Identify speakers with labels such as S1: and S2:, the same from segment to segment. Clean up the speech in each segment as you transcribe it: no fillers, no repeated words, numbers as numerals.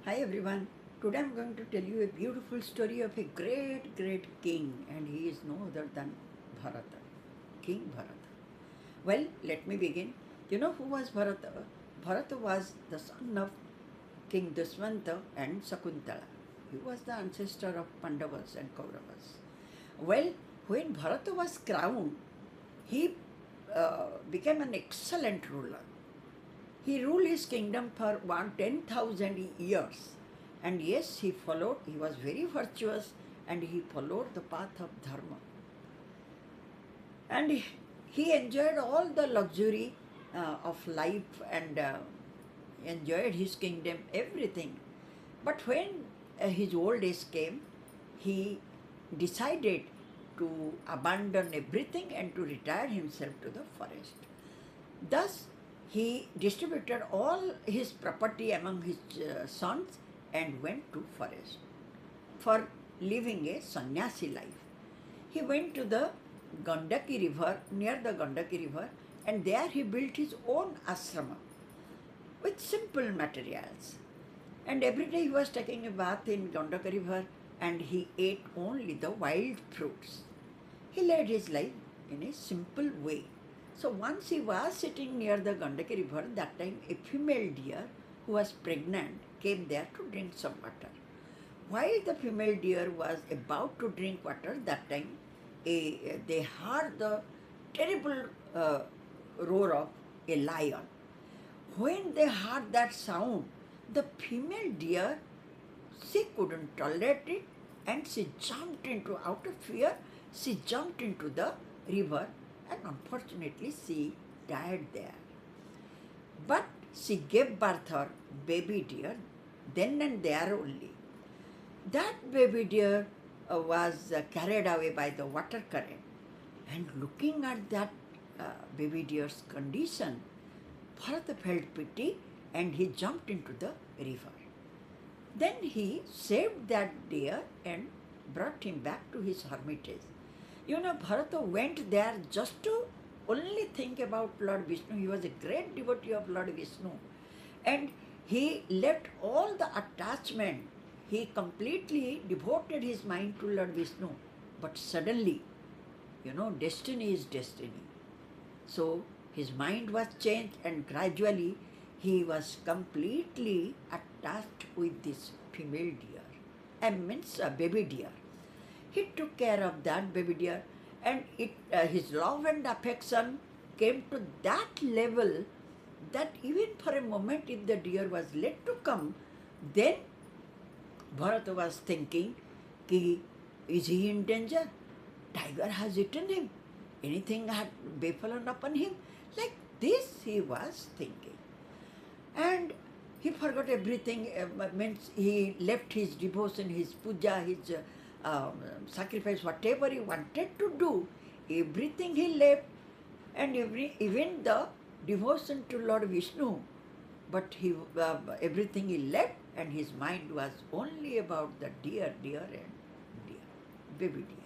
S1: Hi everyone. Today I'm going to tell you a beautiful story of a great king, and he is no other than Bharata, King Bharata. Well, let me begin. You know who was Bharata? Bharata was the son of King Duswanta and Sakuntala. He was the ancestor of Pandavas and Kauravas. Well, when Bharata was crowned, he became an excellent ruler. He ruled his kingdom for 10,000 years. And yes, he was very virtuous and he followed the path of Dharma. And he enjoyed all the luxury of life and enjoyed his kingdom, everything. But when his old age came, he decided to abandon everything and to retire himself to the forest. Thus, he distributed all his property among his sons and went to forest for living a sannyasi life. He went to the Gandaki river, near the Gandaki river, and there he built his own ashrama with simple materials. And every day he was taking a bath in Gandaki river and he ate only the wild fruits. He led his life in a simple way. So once he was sitting near the Gandaki river, that time a female deer who was pregnant came there to drink some water. While the female deer was about to drink water, that time they heard the terrible roar of a lion. When they heard that sound, the female deer, she couldn't tolerate it and she jumped into, out of fear, she jumped into the river and unfortunately she died there. But she gave birth her baby deer then and there only. That baby deer was carried away by the water current. And looking at that baby deer's condition, Bharata felt pity and he jumped into the river. Then he saved that deer and brought him back to his hermitage. You know, Bharata went there just to only think about Lord Vishnu. He was a great devotee of Lord Vishnu. And he left all the attachment. He completely devoted his mind to Lord Vishnu. But suddenly, you know, destiny is destiny. So his mind was changed and gradually he was completely attached with this female deer. I means a baby deer. He took care of that baby deer and his love and affection came to that level that even for a moment if the deer was let to come, then Bharata was thinking, is he in danger? Tiger has eaten him. Anything had befallen upon him? Like this he was thinking. And he forgot everything, means he left his devotion, his puja, his sacrifice, whatever he wanted to do, everything he left, and even the devotion to Lord Vishnu. But everything he left, and his mind was only about the deer and deer, baby deer.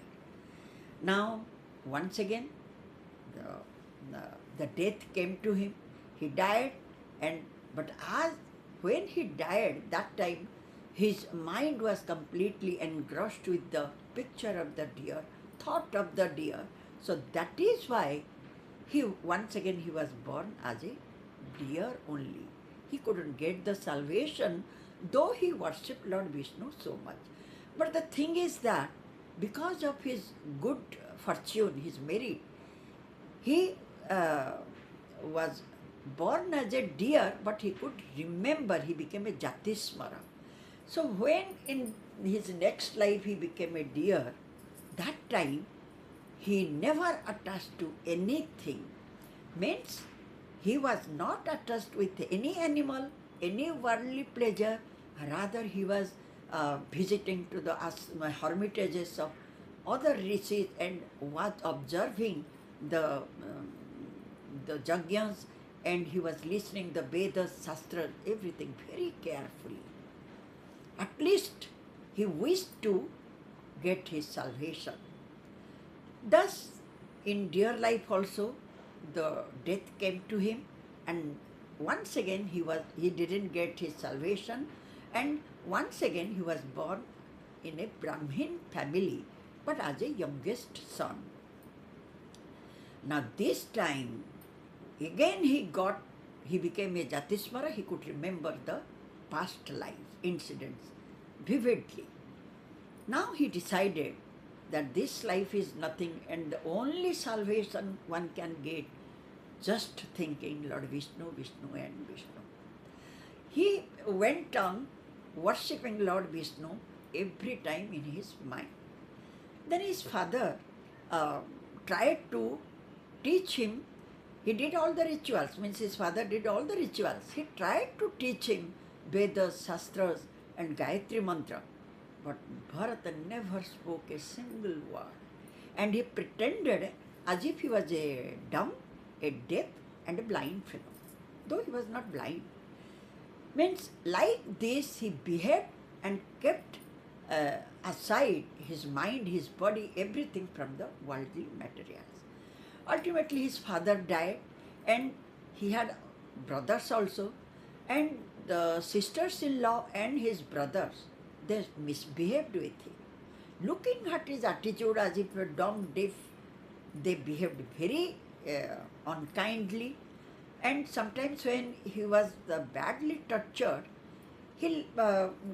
S1: Now, once again, the death came to him. He died, and but as when he died, that time his mind was completely engrossed with the picture of the deer, thought of the deer. So that is why once again he was born as a deer only. He couldn't get the salvation, though he worshipped Lord Vishnu so much. But the thing is that because of his good fortune, his merit, he was born as a deer, but he could remember, he became a Jatismara. So when in his next life he became a deer, that time he never attached to anything. Means he was not attached with any animal, any worldly pleasure, rather he was visiting to the hermitages of other rishis and was observing the Jagyas, and he was listening the Vedas, Shastras, everything very carefully. At least he wished to get his salvation. Thus, in dear life also, the death came to him, and once again he didn't get his salvation, And once again, he was born in a Brahmin family, but as a youngest son. Now, this time, again he became a Jatismara, he could remember the past life incidents vividly. Now he decided that this life is nothing and the only salvation one can get just thinking Lord Vishnu, Vishnu and Vishnu. He went on worshipping Lord Vishnu every time in his mind. Then his father uh, tried to teach him. He did all the rituals, means his father did all the rituals. He tried to teach him Vedas, Shastras and Gayatri Mantra. But Bharata never spoke a single word. And he pretended as if he was a dumb, a deaf and a blind fellow, though he was not blind. Means like this he behaved and kept aside his mind, his body, everything from the worldly materials. Ultimately his father died and he had brothers also, and the sisters-in-law and his brothers, they misbehaved with him. Looking at his attitude as if a dumb, deaf, they behaved very unkindly, and sometimes when he was badly tortured, he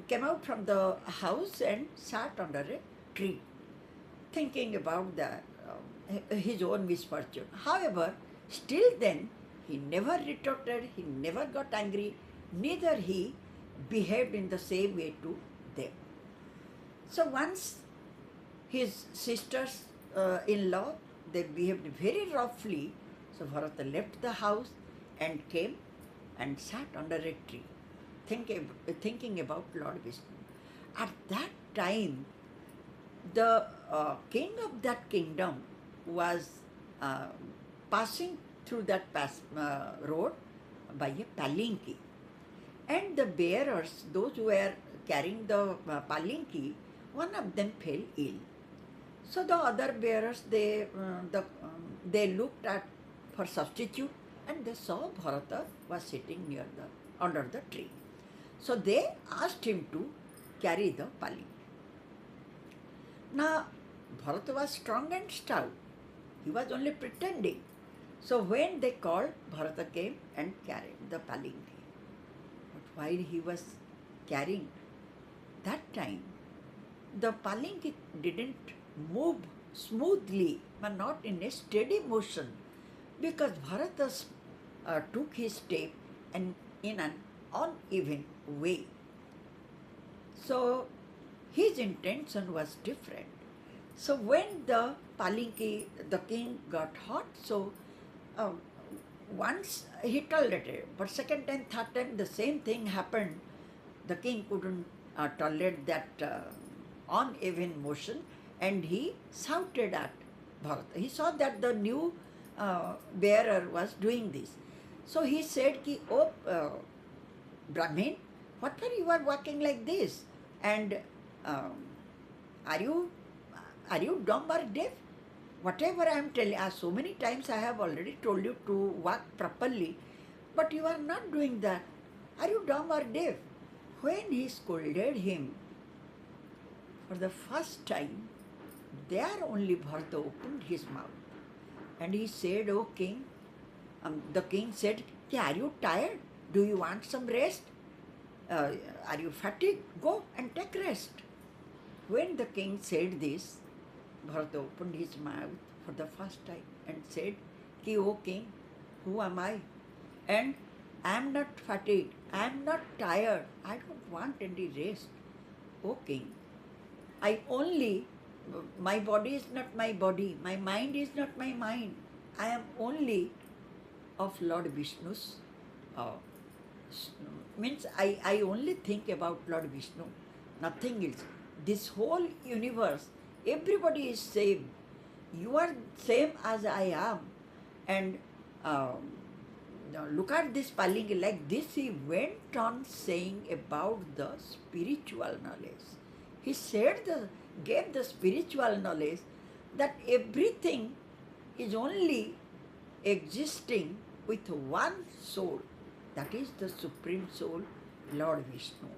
S1: came out from the house and sat under a tree, thinking about his own misfortune. However, still then, he never retorted, he never got angry, neither he behaved in the same way to them. So once his sisters-in-law, they behaved very roughly, so Bharata left the house and came and sat under a tree, thinking about Lord Vishnu. At that time, the king of that kingdom was passing through that road by a palinki. And the bearers, those who were carrying the palinki, one of them fell ill. So the other bearers, they looked at for substitute, and they saw Bharata was sitting under the tree. So they asked him to carry the palinki. Now Bharata was strong and stout. He was only pretending. So when they called, Bharata came and carried the palinki. But while he was carrying, that time the palinki didn't move smoothly, but not in a steady motion, because Bharata took his step and in an uneven way. So his intention was different. So when the palinki, the king got hot, so once he tolerated, but second time, third time, the same thing happened. The king couldn't tolerate that uneven motion, and he shouted at Bharata. He saw that the new bearer was doing this. So he said, ki, "Oh, Brahmin, what for you are walking like this? And are you dumb or deaf? Whatever I am telling, so many times I have already told you to walk properly, but you are not doing that. Are you dumb or deaf?" When he scolded him, for the first time, there only Bharata opened his mouth. And he said, "O king," the king said, "Are you tired? Do you want some rest? Are you fatigued? Go and take rest." When the king said this, Bharata opened his mouth for the first time and said, "Ki, O king, who am I? And I am not fatigued, I am not tired, I don't want any rest. O king, my body is not my body, my mind is not my mind. I am only of Lord Vishnu's, means I only think about Lord Vishnu, nothing else. This whole universe, everybody is same. You are same as I am." And now look at this palinki. Like this, he went on saying about the spiritual knowledge. He gave the spiritual knowledge that everything is only existing with one soul, that is the Supreme Soul, Lord Vishnu.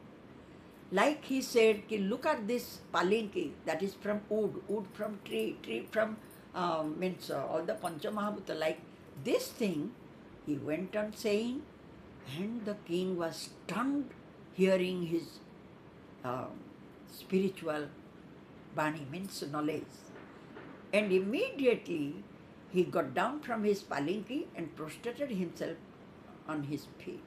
S1: Like he said, ki, look at this palinki, that is from wood, wood from tree, tree from means all the Panchamahabhuta. Like this thing, he went on saying, and the king was stunned hearing his uh, spiritual bani, means knowledge. And immediately he got down from his palinki and prostrated himself on his feet.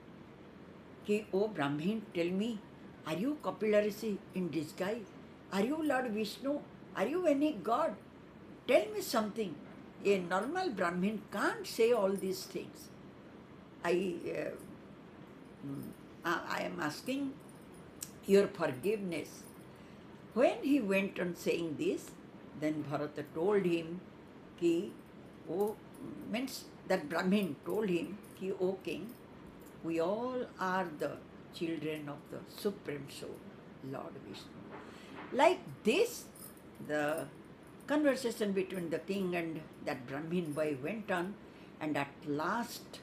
S1: Ki, O Brahmin, tell me, are you Kapila Rishi in disguise? Are you Lord Vishnu? Are you any god? Tell me something. A normal Brahmin can't say all these things. I, I am asking your forgiveness. When he went on saying this, then Bharata told him, ki, oh, means that Brahmin told him, ki, O king, we all are the children of the Supreme Soul, Lord Vishnu. Like this, the conversation between the king and that Brahmin boy went on, and at last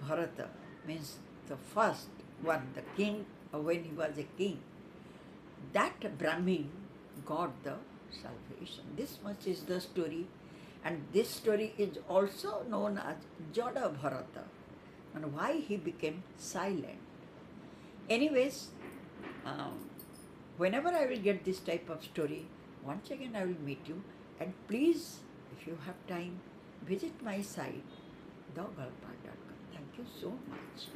S1: Bharata, means the first one, the king, when he was a king, that Brahmin got the salvation. This much is the story, and this story is also known as Jada Bharata, and why he became silent. Anyways, um, whenever I will get this type of story, once again I will meet you, and please, if you have time, visit my site, thegalpa.com. Thank you so much.